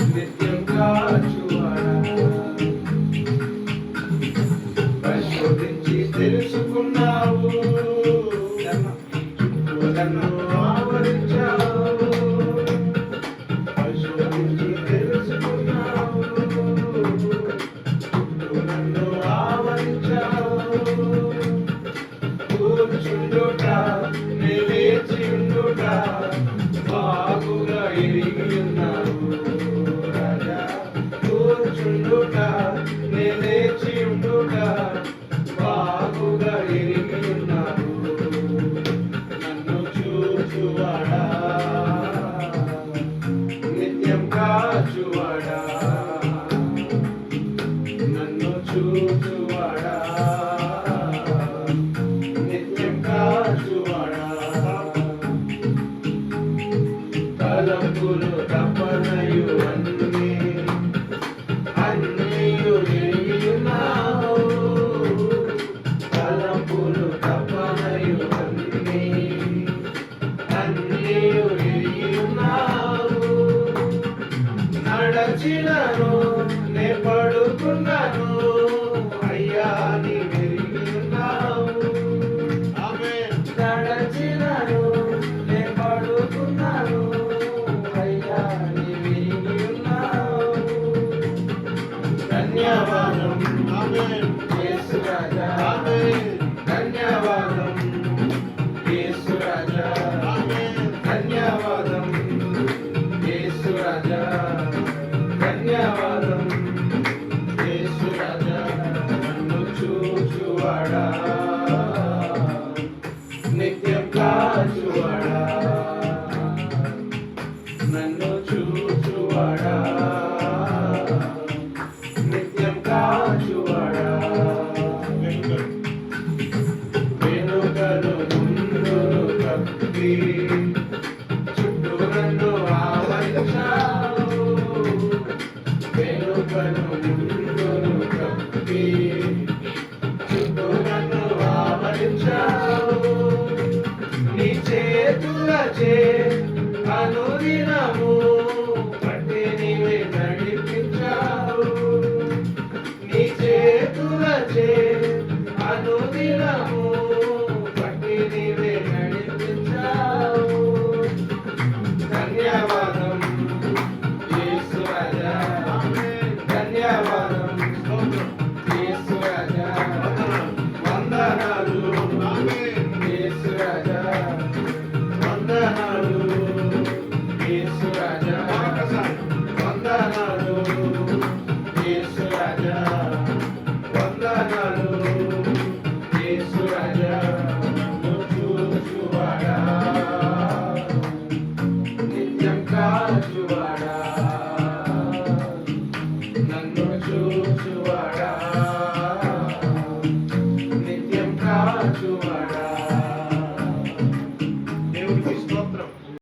నిత్యం కాచువాడా పరిశోధించి తెలుసుకున్నావు నన్ను ఆవరించావు పరిశోధించి తెలుసుకున్నావు నన్ను ఆవరించావు కూర్చుండుట నిలిచియుండుట బాగుగా ఎరిగి ఉన్నావు రాజా కూర్చుండుట నిలిచియుండుట బాగుగా ఎరిగి ఉన్నావు నన్ను చూచువాడా నిత్యం కాచువాడా నన్ను చూచువాడా నిత్యం కాచువాడా తలంపులు తపనయు అన్నీయు ఎరిగి ఉన్నావు తలంపులు తపనయు అన్నీయు ఎరిగి ఉన్నావు నడచినను నే పడుకున్నాను అయ్యా నీ ఎరిగి ఉన్నావు నడచినను నే పడుకున్నాను అయ్యా నీ ఎరిగి ఉన్నావు ధన్యవాదం యేసు రాజా ధన్యవాదం యేసు రాజా ధన్యవాదం యేసు రాజా ధన్యవాదం యేసు రాజా నన్ను చూచువాడా నిత్యం కాచువాడా నన్ను